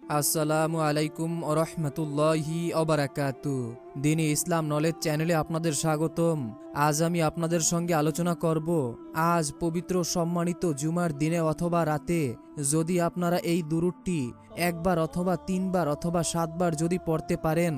আসসালামু আলাইকুম ওরহমতুল্লাহি ওবারাকাতু। দিনে ইসলাম নলেজ চ্যানেলে আপনাদের স্বাগতম। আজ আমি আপনাদের সঙ্গে আলোচনা করব আজ পবিত্র সম্মানিত জুমার দিনে অথবা রাতে যদি আপনারা এই দুরূদটি একবার অথবা তিনবার অথবা 7 বার যদি পড়তে পারেন,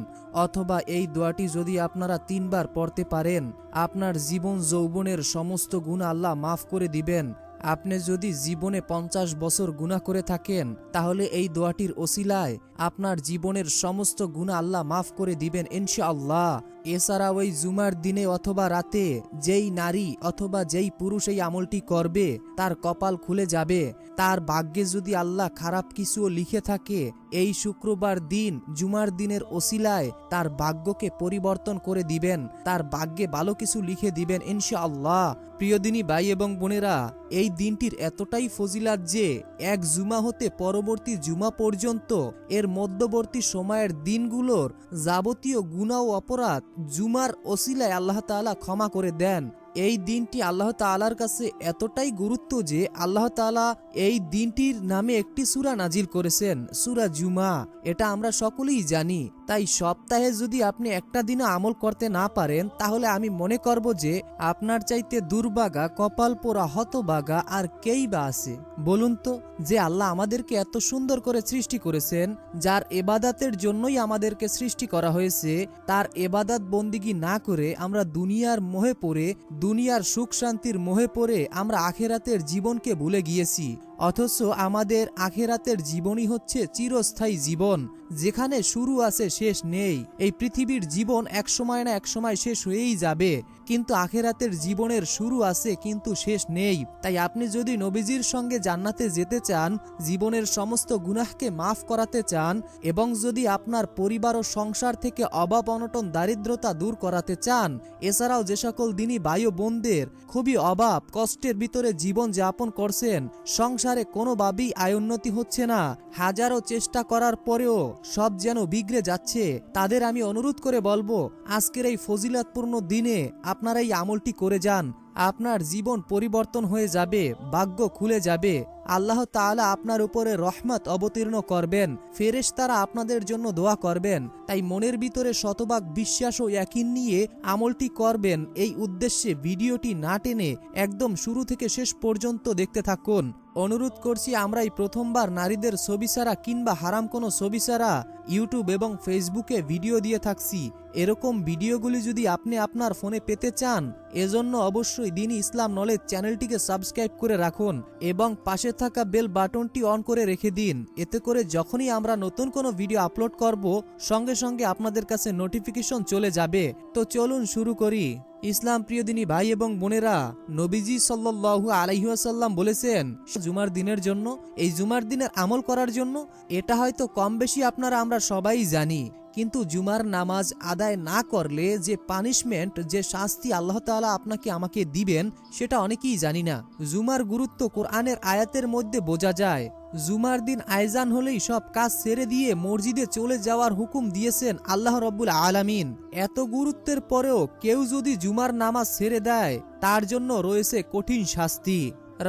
অথবা এই দোয়াটি যদি আপনারা 3 বার পড়তে পারেন, আপনার জীবন যৌবনের সমস্ত গুনাহ আল্লাহ মাফ করে দিবেন। আপনি যদি জীবনে 50 বছর গুনাহ করে থাকেন, তাহলে এই দোয়াটির ওসিলায় আপনার জীবনের সমস্ত গুনাহ আল্লাহ মাফ করে দিবেন ইনশাআল্লাহ। এছাড়া ওই জুমার দিনে অথবা রাতে যেই নারী অথবা যেই পুরুষ এই আমলটি করবে, তার কপাল খুলে যাবে। তার ভাগ্যে যদি আল্লাহ খারাপ কিছুও লিখে থাকে, এই শুক্রবার দিন জুমার দিনের ওসিলায় তার ভাগ্যকে পরিবর্তন করে দিবেন, তার ভাগ্যে ভালো কিছু লিখে দিবেন ইনশাআল্লাহ। প্রিয় দিনী ভাই এবং বোনেরা, এই দিনটির এতটাই ফজিলাত যে এক জুমা হতে পরবর্তী জুমা পর্যন্ত এর মধ্যবর্তী সময়ের দিনগুলোর যাবতীয় গুনাহ ও অপরাধ জুমার ওসিলায় আল্লাহ তাআলা ক্ষমা করে দেন। এই দিনটি আল্লাহ তাআলার কাছে এতটাই গুরুত্ব যে আল্লাহ তাআলা এই দিনটির নামে একটি সূরা নাজিল করেছেন, সূরা জুমা। এটা আমরা সকলেই জানি। তাই সপ্তাহে যদি আপনি একটা দিনও আমল করতে না পারেন, তাহলে আমি মনে করব যে আপনার চাইতে দুর্ভাগা, কপাল পোড়া, হতভাগা আর কেই বা আছে বলুন তো? যে আল্লাহ আমাদেরকে এত সুন্দর করে সৃষ্টি করেছেন, যার ইবাদতের জন্যই আমাদেরকে সৃষ্টি করা হয়েছে, তার ইবাদত বন্দিগি না করে আমরা দুনিয়ার মোহে পড়ে, দুনিয়ার সুখ শান্তির মোহে পড়ে আমরা আখেরাতের জীবনকে ভুলে গিয়েছি। অথচ আমাদের আখেরাতের জীবনই হচ্ছে চিরস্থায়ী জীবন, যেখানে শুরু আছে শেষ নেই। এই পৃথিবীর জীবন এক সময় না এক সময় শেষ হয়েই যাবে, কিন্তু আখেরাতের জীবনের শুরু আছে কিন্তু শেষ নেই। তাই আপনি যদি নবীজির সঙ্গে জান্নাতে যেতে চান, জীবনের সমস্ত গুনাহকে মাফ করাতে চান, এবং যদি আপনার পরিবার ও সংসার থেকে অভাব অনটন দারিদ্রতা দূর করাতে চান, এছাড়াও যে সকল দিনী ভাই ও বোনদের খুবই অভাব কষ্টের ভিতরে জীবন যাপন করছেন, সংসারে কোনোভাবেই আয় উন্নতি হচ্ছে না, হাজারো চেষ্টা করার পরেও সব যেন বিগড়ে যাচ্ছে, তাদের আমি অনুরোধ করে বলবো, আজকের এই ফজিলতপূর্ণ দিনে আপনারা এই আমলটি করে যান। আপনার জীবন পরিবর্তন হয়ে যাবে, ভাগ্য খুলে যাবে, আল্লাহ তাআলা আপনার উপরে রহমত অবতীর্ণ করবেন, ফেরেশতারা আপনাদের জন্য দোয়া করবেন। তাই মনের ভিতরে শতভাগ বিশ্বাস ও ইয়াকিন নিয়ে আমলটি করবেন। এই উদ্দেশ্যে ভিডিওটি না টেনে একদম শুরু থেকে শেষ পর্যন্ত দেখতে থাকুন। অনুরোধ করছি, আমরা এই প্রথমবার নারীদের ছবি ছাড়া কিংবা হারাম কোনো ছবি ছাড়া ইউটিউব এবং ফেসবুকে ভিডিও দিয়ে থাকছি। এরকম ভিডিওগুলি যদি আপনি আপনার ফোনে পেতে চান, এজন্য অবশ্যই দ্বীন ইসলাম নলেজ চ্যানেলটিকে সাবস্ক্রাইব করে রাখুন এবং পাশে থাকা বেল বাটনটি অন করে রেখে দিন। এতে করে যখনই আমরা নতুন কোনো ভিডিও আপলোড করব, সঙ্গে সঙ্গে আপনাদের কাছে নোটিফিকেশন চলে যাবে। তো চলুন শুরু করি। ইসলাম প্রিয় দিনী ভাই এবং বোনেরা, নবীজি সাল্লাল্লাহু আলাইহি ওয়াসাল্লাম বলেছেন জুমার দিনের জন্য, এই জুমার দিনের আমল করার জন্য। এটা হয়তো কম বেশি আমরা সবাই জানি, কিন্তু জুমার নামাজ আদায় না করলে যে পানিশমেন্ট, যে শাস্তি আল্লাহ তাআলা আপনাকে আমাকে দিবেন, সেটা অনেকেই জানি না। জুমার গুরুত্ব কোরআনের আয়াতের মধ্যে বোঝা যায়। জুমার দিন আয়জান হলেই সব কাজ ছেড়ে দিয়ে মসজিদে চলে যাওয়ার হুকুম দিয়েছেন আল্লাহ রাব্বুল আলামিন। এত গুরুত্বের পরেও কেউ যদি জুমার নামাজ ছেড়ে দেয়, তার জন্য রয়েছে কঠিন শাস্তি।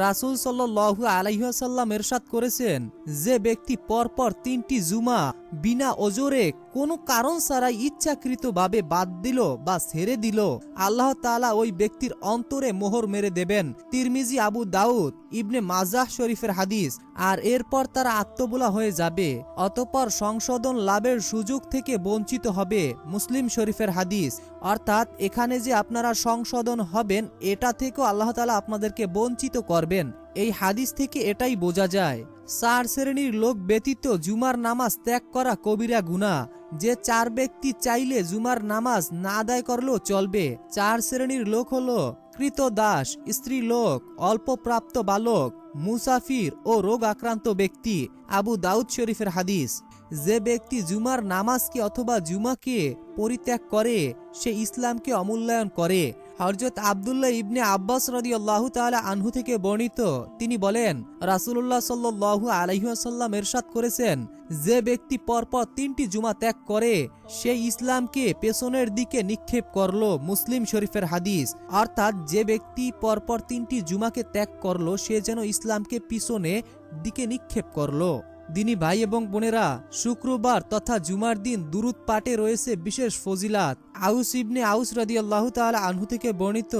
রাসূল সাল্লাল্লাহু আলাইহি ওয়াসাল্লাম ইরশাদ করেছেন, যে ব্যক্তি পরপর 3টি জুমা বিনা ওজরে কোনো কারণ ছাড়াই ইচ্ছাকৃতভাবে বাদ দিল বা ছেড়ে দিল, আল্লাহ তাআলা ওই ব্যক্তির অন্তরে মোহর মেরে দেবেন। তিরমিজি, আবু দাউদ, ইবনে মাজাহ শরীফের হাদিস। আর এরপর তারা আত্মবোলা হয়ে যাবে, অতঃপর সংশোধন লাভের সুযোগ থেকে বঞ্চিত হবে। মুসলিম শরীফের হাদিস। অর্থাৎ এখানে যে আপনারা সংশোধন হবেন, এটা থেকেও আল্লাহ তাআলা আপনাদেরকে বঞ্চিত করবেন। এই হাদিস থেকে এটাই বোঝা যায়, 4 শ্রেণীর লোক ব্যতীত জুমার নামাজ ত্যাগ করা কবিরা গুনাহ। যে 4 ব্যক্তি চাইলে জুমার নামাজ না আদায় করলেও চলবে। 4 শ্রেণীর লোক হলো কৃতদাস, স্ত্রী লোক, অল্পপ্রাপ্ত বালক, মুসাফির ও রোগ আক্রান্ত ব্যক্তি। আবু দাউদ শরীফের হাদিস। যে ব্যক্তি জুমার নামাজকে অথবা জুমাকে পরিত্যাগ করে, সে ইসলামকে অমূল্যায়ন করে। হযরত আব্দুল্লাহ ইবনে আব্বাস রাদিয়াল্লাহু তাআলা আনহু থেকে বর্ণিত, তিনি বলেন, রাসূলুল্লাহ সাল্লাল্লাহু আলাইহি ওয়াসাল্লাম ইরশাদ করেছেন, যে ব্যক্তি পরপর 3টি জুমা ত্যাগ করে, সে ইসলামকে পেছনের দিকে নিক্ষেপ করলো। মুসলিম শরীফের হাদিস। অর্থাৎ যে ব্যক্তি পরপর 3টি জুমাকে ত্যাগ করলো, সে যেন ইসলামকে পিছনে দিকে নিক্ষেপ করলো। দিনী ভাই এবং বোনেরা, শুক্রবার তথা জুমার দিন দুরুদ পাঠে রয়েছে বিশেষ ফজিলাত। আউস ইবনে আউস রাদিয়াল্লাহু তাআলা আনহু থেকে বর্ণিত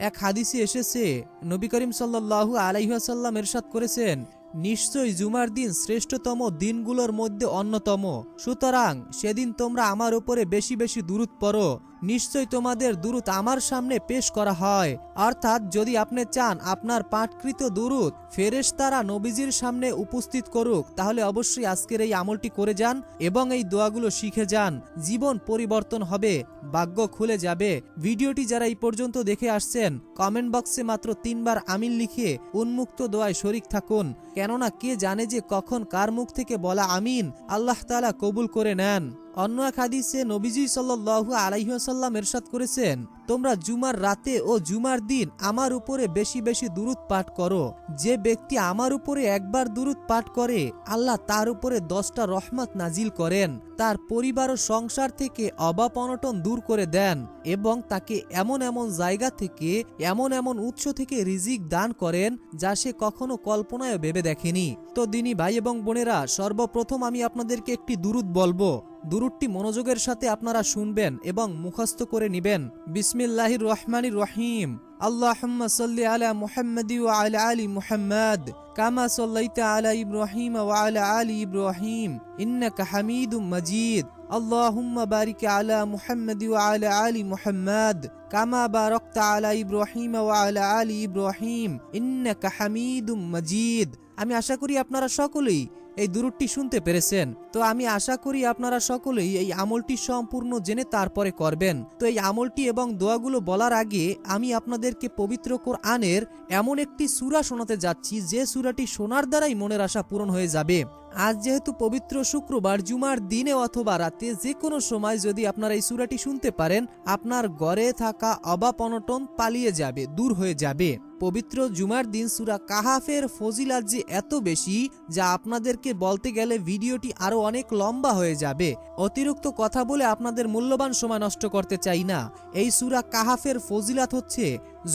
এক হাদিসে এসেছে, নবী করিম সাল্লাল্লাহু আলাইহি ওয়াসাল্লাম ইরশাদ করেছেন, নিশ্চয়ই জুমার দিন শ্রেষ্ঠতম দিনগুলোর মধ্যে অন্যতম। সুতরাং সেদিন তোমরা আমার উপরে বেশি বেশি দুরুদ পড়ো। নিশ্চয় তোমাদের দুরুদ আমার সামনে পেশ করা হয়। অর্থাৎ যদি আপনি চান আপনার পাঠকৃত দুরুদ ফেরেশতারা নবীজির সামনে উপস্থিত করুক, তাহলে অবশ্যই আজকের এই আমলটি করে যান এবং এই দোয়াগুলো শিখে যান। জীবন পরিবর্তন হবে, ভাগ্য খুলে যাবে। ভিডিওটি যারা এই পর্যন্ত দেখে আসছেন, কমেন্ট বক্সে মাত্র 3 বার আমিন লিখে উন্মুক্ত দোয়ায় শরীক থাকুন। কেননা কে জানে যে কখন কার মুখ থেকে বলা আমিন আল্লাহ তাআলা কবুল করে নেন। অন্য এক হাদিসে নবীজি সাল্লাল্লাহু আলাইহি ওয়াসাল্লাম ইরশাদ করেছেন, তোমরা জুমার রাতে ও জুমার দিন আমার উপরে বেশি বেশি দুরুদ পাঠ করো। যে ব্যক্তি আমার উপরে একবার দুরুদ পাঠ করে, আল্লাহ তার উপরে 10টা রহমত নাজিল করেন, তার পরিবার ও সংসার থেকে অভাব অনটন দূর করে দেন এবং তাকে এমন এমন জায়গা থেকে, এমন এমন উৎস থেকে রিজিক দান করেন যা সে কখনো কল্পনায় ভেবে দেখেনি। তো দিনী ভাই এবং বোনেরা, সর্বপ্রথম আমি আপনাদেরকে একটি দুরুদ বলবো। দুরুদটি মনোযোগের সাথে আপনারা শুনবেন এবং মুখস্থ করে নেবেন। বিসমিল্লাহির রহমানির রহিম। আল্লাহুম্মা সাল্লি আলা মুহাম্মাদি ওয়া আলা আলি মুহাম্মাদ কামা সাল্লাইতা আলা ইব্রাহিম ওয়া আলা আলি ইব্রাহিম ইন্নাকা হামিদুম মাজিদ। আল্লাহুম্মা বারিক আলা মুহাম্মাদি ওয়া আলা আলি মুহাম্মাদ কামা বারাকতা আলা ইব্রাহিম ওয়া আলা আলি ইব্রাহিম ইন্নাকা হামিদুম মাজিদ। আমি আশা করি আপনারা সকলেই এই দুরুদটি শুনতে পেরেছেন। তো আমি আশা করি আপনারা সকলেই এই আমলটি সম্পূর্ণ জেনে তারপরে করবেন। তো এই আমলটি এবং দোয়াগুলো বলার আগে আমি আপনাদেরকে পবিত্র কোরআনের এমন একটি সূরা শোনাতে যাচ্ছি, যে সূরাটি শোনার দ্বারাই মনের আশা পূরণ হয়ে যাবে। আজ যেহেতু পবিত্র শুক্রবার, জুমার দিনে অথবা রাতে যে কোনো সময় যদি আপনারা এই সূরাটি শুনতে পারেন, আপনার ঘরে থাকা অভাব অনটন পালিয়ে যাবে, দূর হয়ে যাবে। পবিত্র জুমার দিন সূরা কাহাফের ফজিলাত যে এত বেশি, যা আপনাদেরকে বলতে গেলে ভিডিওটি আরো অনেক লম্বা হয়ে যাবে। অতিরিক্ত কথা বলে আপনাদের মূল্যবান সময় নষ্ট করতে চাই না। এই সূরা কাহাফের ফজিলাত হচ্ছে,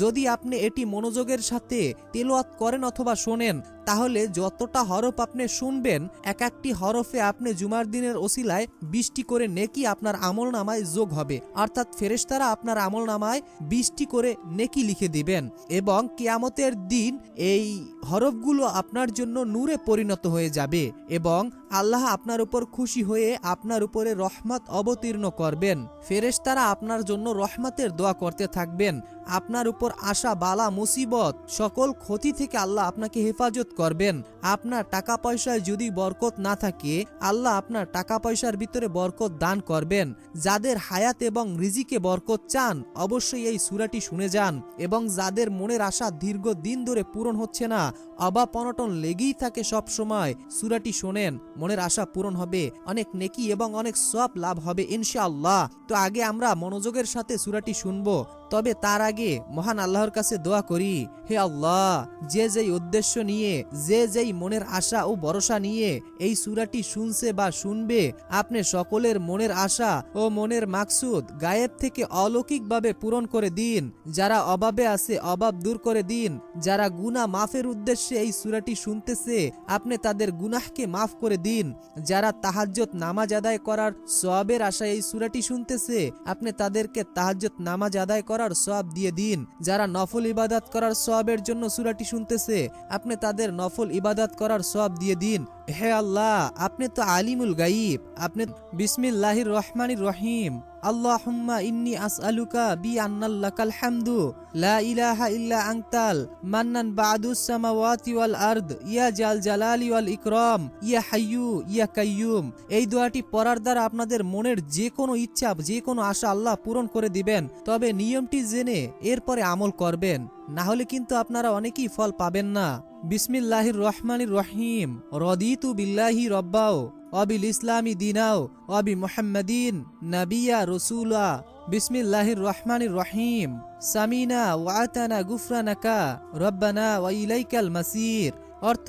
যদি আপনি এটি মনোযোগের সাথে তেলাওয়াত করেন অথবা শোনেন, তাহলে যতটা হরফ আপনি শুনবেন, এক একটি হরফে আপনি জুমার দিনের ওসিলায় 20টি করে নেকি আপনার আমল নামায় যোগ হবে। অর্থাৎ ফেরেশতারা আপনার আমল নামায় 20টি করে নেকি লিখে দিবেন এবং কিয়ামতের দিন এই হরফগুলো আপনার জন্য নূরে পরিণত হয়ে যাবে এবং আল্লাহ আপনার উপর খুশি হয়ে আপনার উপরে রহমত অবতীর্ণ করবেন। ফেরেশতারা আপনার জন্য রহমতের দোয়া করতে থাকবেন। আপনার উপর আসা বালা মুসিবত, সকল ক্ষতি থেকে আল্লাহ আপনাকে হেফাজত করবেন। আপনার টাকা পয়সায় যদি বরকত না থাকে, আল্লাহ আপনার টাকা পয়সার ভিতরে বরকত দান করবেন। যাদের হায়াত এবং রিজিকে বরকত চান, অবশ্যই এই সূরাটি শুনে যান। এবং যাদের মনের আশা দীর্ঘ দিন ধরে পূরণ হচ্ছে না, অভাব অনটন লেগেই থাকে সব সময়, সূরাটি শোনেন, মনের আশা পূরণ হবে, অনেক নেকি এবং অনেক সওয়াব লাভ হবে ইনশাআল্লাহ। তো আগে আমরা মনোযোগের সাথে সূরাটি শুনবো, তবে তার আগে মহান আল্লাহর কাছে দোয়া করি, হে আল্লাহ, যে যেই উদ্দেশ্য নিয়ে, যে যেই মনের আশা ও ভরসা নিয়ে এই সূরাটি শুনছে বা শুনবে, আপনি সকলের মনের আশা ও মনের মাকসুদ গায়েব থেকে অলৌকিকভাবে পূরণ করে দিন। যারা অভাবে আছে, অভাব দূর করে দিন। যারা গুনাহ মাফের উদ্দেশ্যে এই সূরাটি শুনতেছে, আপনি তাদের গুনাহকে মাফ করে দিন। যারা তাহাজ্জুদ নামাজ আদায় করার সওয়াবের আশায় এই সূরাটি শুনতেছে, আপনি তাদেরকে তাহাজ্জুদ নামাজ আদায় করার সওয়াব দিয়ে দিন। যারা নফল ইবাদত করার সওয়াবের জন্য সূরাটি শুনতেছে, আপনি তাদের নফল ইবাদত করার সওয়াব দিয়ে দিন। হে আল্লাহ, আপনি তো আলিমুল গায়ব। আপনি বিসমিল্লাহির রহমানির রহিম। আল্লাহুম্মা ইন্নী আসআলুকা বিআন্নাল্লাকাল হামদু লা ইলাহা ইল্লা আনতাল মান্নান বা'দুস সামাওয়াতি ওয়াল আরদ ইয়া জাল জালালি ওয়াল ইকরাম ইয়া হাইয়্যু ইয়া কাইয়্যুম। এই দোয়াটি পড়ার দ্বারা আপনাদের মনের যে কোনো ইচ্ছা, যে কোনো আশা আল্লাহ পূরণ করে দিবেন। তবে নিয়মটি জেনে এরপরে আমল করবেন, না হলে কিন্তু আপনারা অনেকেই ফল পাবেন না। বিসমিল্লাহির রহমানির রহিম। রদিতু বিল্লাহি রব্বাও অবিল ইসলামি দিনাও অবি মুহাম্মাদিন নাবিয়া রসুলা। বিসমিল্লাহির রহমানির রহিম। সামিনা ওয়া আতানা গুফরানাকা রব্বানা ওয়া ইলাইকাল মাসির। অর্থ,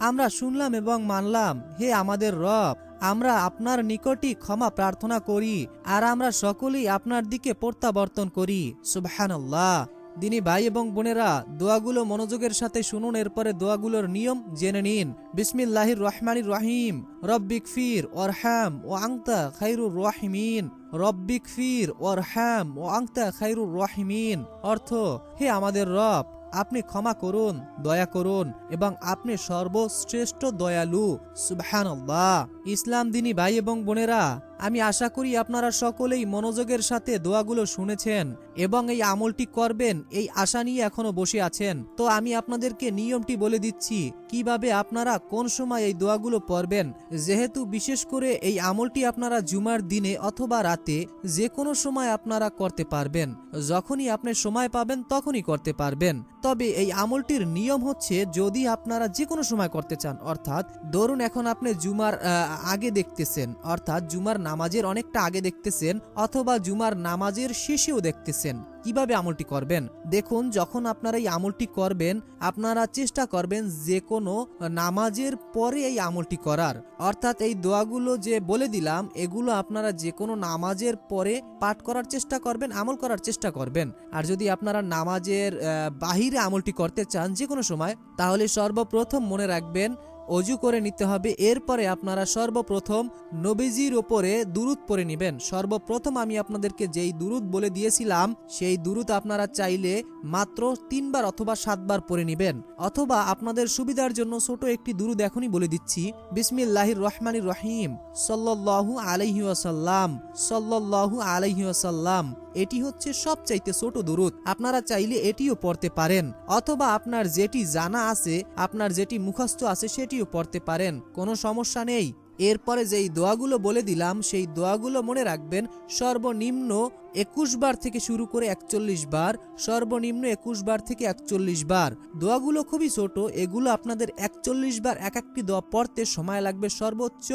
আমরা শুনলাম এবং মানলাম, হে আমাদের রব, আমরা আপনার নিকটই ক্ষমা প্রার্থনা করি আর আমরা সকলেই আপনার দিকে প্রত্যাবর্তন করি। সুবহানাল্লাহ। দিনী ভাই এবং বোনেরা, দোয়াগুলো মনোযোগের সাথে শুনুন, এরপরে দোয়াগুলোর নিয়ম জেনে নিন। বিসমিল্লাহির রহমানির রহিম। রব্বিক ফির ওয়ারহাম ও আংতা খাইরুর রাহিমিন। রব্বিক ফির ওয়ারহাম ও আংতা খাইরুর রাহিমিন। অর্থ, হে আমাদের রব, আপনি ক্ষমা করুন, দয়া করুন এবং আপনি সর্বশ্রেষ্ঠ দয়ালু। সুবহানাল্লাহ। ইসলাম দিনী ভাই এবং বোনেরা, আমি আশা করি আপনারা সকলেই মনোযোগের সাথে দোয়াগুলো শুনেছেন এবং এই আমলটি করবেন এই আশা নিয়ে এখনো বসে আছেন। তো আমি আপনাদেরকে নিয়মটি বলে দিচ্ছি কিভাবে আপনারা কোন সময় এই দোয়াগুলো পড়বেন। যেহেতু বিশেষ করে এই আমলটি আপনারা জুমার দিনে অথবা রাতে যে কোনো সময় আপনারা করতে পারবেন, যখনই আপনি সময় পাবেন তখনই করতে পারবেন। তবে এই আমলটির নিয়ম হচ্ছে, যদি আপনারা যে কোনো সময় করতে চান, অর্থাৎ ধরুন এখন আপনি জুমার আগে দেখতেছেন, অর্থাৎ জুমার নামাজের অনেকটা আগে দেখতেছেন অথবা জুমার নামাজের শেষেও দেখতেছেন। কিভাবে আমলটি করবেন দেখুন, যখন আপনারা এই আমলটি করবেন আপনারা চেষ্টা করবেন যে কোনো নামাজের পরে এই আমলটি করার, অর্থাৎ এই দোয়াগুলো যে বলে দিলাম এগুলো আপনারা যে কোনো নামাজের পরে পাঠ করার চেষ্টা করবেন, আমল করার চেষ্টা করবেন। আর যদি আপনারা নামাজের বাহিরে আমলটি করতে চান যে কোনো সময়, তাহলে সর্বপ্রথম মনে রাখবেন অজু করে নিতে হবে। এরপরে আপনারা সর্বপ্রথম নবীজির ওপরে দুরূদ পড়ে নেবেন। সর্বপ্রথম আমি আপনাদেরকে যেই দুরূদ বলে দিয়েছিলাম সেই দুরূদ আপনারা চাইলে মাত্র 3 বার অথবা 7 বার পড়ে নেবেন, অথবা আপনাদের সুবিধার জন্য ছোট একটি দুরূদ এখনই বলে দিচ্ছি। বিসমিল্লাহির রহমানির রহিম। সাল্লাল্লাহু আলাইহি ওয়াসাল্লাম, সাল্লাল্লাহু আলাইহি ওয়াসাল্লাম। এটি হচ্ছে সবচাইতে ছোট দুরূদ। আপনারা চাইলে এটিও পড়তে পারেন, অথবা আপনার যেটি জানা আছে, আপনার যেটি মুখস্থ আছে সেটিও পড়তে পারেন, কোনো সমস্যা নেই। এরপরে যেই দোয়াগুলো বলে দিলাম সেই দোয়াগুলো মনে রাখবেন সর্বনিম্ন 21 বার থেকে শুরু করে 41 বার, সর্বনিম্ন 21 বার থেকে 41 বার। দোয়াগুলো খুবই ছোট, এগুলো আপনাদের 41 বার এক একটি দোয়া পড়তে সময় লাগবে সর্বোচ্চ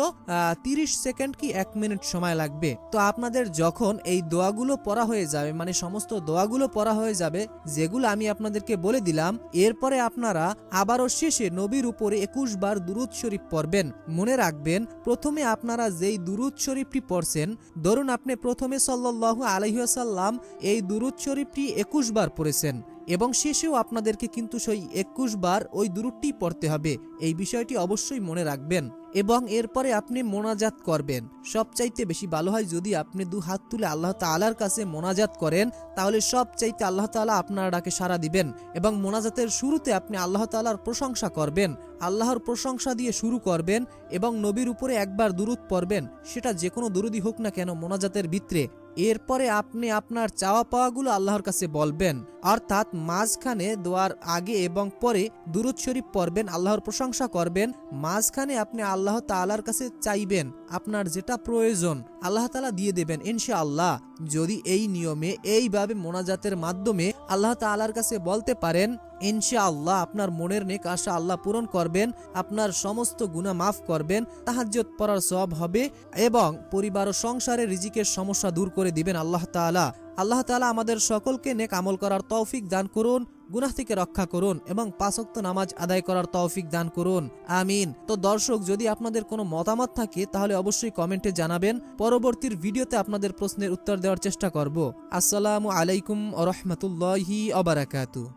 30 সেকেন্ড কি 1 মিনিট সময় লাগবে। তো আপনাদের যখন এই দোয়াগুলো পড়া হয়ে যাবে, মানে সমস্ত দোয়াগুলো পড়া হয়ে যাবে যেগুলো আমি আপনাদেরকে বলে দিলাম, এরপরে আপনারা আবারও শেষে নবীর উপরে 21 বার দুরূদ শরীফ পড়বেন। মনে রাখবেন প্রথমে আপনারা যেই দুরূদ শরীফটি পড়ছেন, ধরুন আপনি প্রথমে সাল্লাল্লাহু আলাইহি ওয়াসাল্লাম এই দুরূদ শরীফটি 21 বার পড়েছেন এবং শেষেও আপনাদেরকে কিন্তু সেই 21 বার ওই দুরূদটি পড়তে হবে। এই বিষয়টি অবশ্যই মনে রাখবেন এবং এরপরে আপনি মোনাজাত করবেন। সবচাইতে বেশি ভালো হয় যদি আপনি 2 হাত তুলে আল্লাহ তাআলার কাছে মোনাজাত করেন, তাহলে সবচাইতে আল্লাহ তাআলা আপনার ডাকে সাড়া দিবেন। এবং মোনাজাতের শুরুতে আপনি আল্লাহ তাআলার প্রশংসা করবেন, আল্লাহর প্রশংসা দিয়ে শুরু করবেন এবং নবীর উপরে একবার দুরূদ পড়বেন, সেটা যে কোনো দুরূদই হোক না কেন মোনাজাতের ভিতরে। এরপরে আপনি আপনার চাওয়া পাওয়াগুলো আল্লাহর কাছে বলবেন, অর্থাৎ মাঝখানে দোয়ার আগে এবং পরে দুরূদ শরীফ পড়বেন, আল্লাহর প্রশংসা করবেন, মাঝখানে আপনি আল্লাহ তাআলার কাছে চাইবেন আপনার যেটা প্রয়োজন, আল্লাহ তাআলা দিয়ে দেবেন ইনশাআল্লাহ। যদি এই নিয়মে এইভাবে মোনাজাতের মাধ্যমে আল্লাহ তাআলার কাছে বলতে পারেন, ইনশাআল্লাহ আপনার মনের নেক আশা আল্লাহ পূরণ করবেন, আপনার সমস্ত গুনাহ মাফ করবেন, তাহাজ্জুদ পড়ার সওয়াব হবে এবং পরিবার ও সংসারের রিজিকের সমস্যা দূর করে দিবেন আল্লাহ তাআলা। আল্লাহ তাআলা আমাদের সকলকে নেক আমল করার তৌফিক দান করুন, গুনাহ থেকে রক্ষা করুন এবং 5 ওয়াক্ত নামাজ আদায় করার তৌফিক দান করুন, আমিন। তো দর্শক, যদি আপনাদের কোনো মতামত থাকে তাহলে অবশ্যই কমেন্টে জানাবেন। পরবর্তীর ভিডিওতে আপনাদের প্রশ্নের উত্তর দেওয়ার চেষ্টা করব। আসসালামু আলাইকুম ওয়া রাহমাতুল্লাহি ওয়া বারাকাতুহু।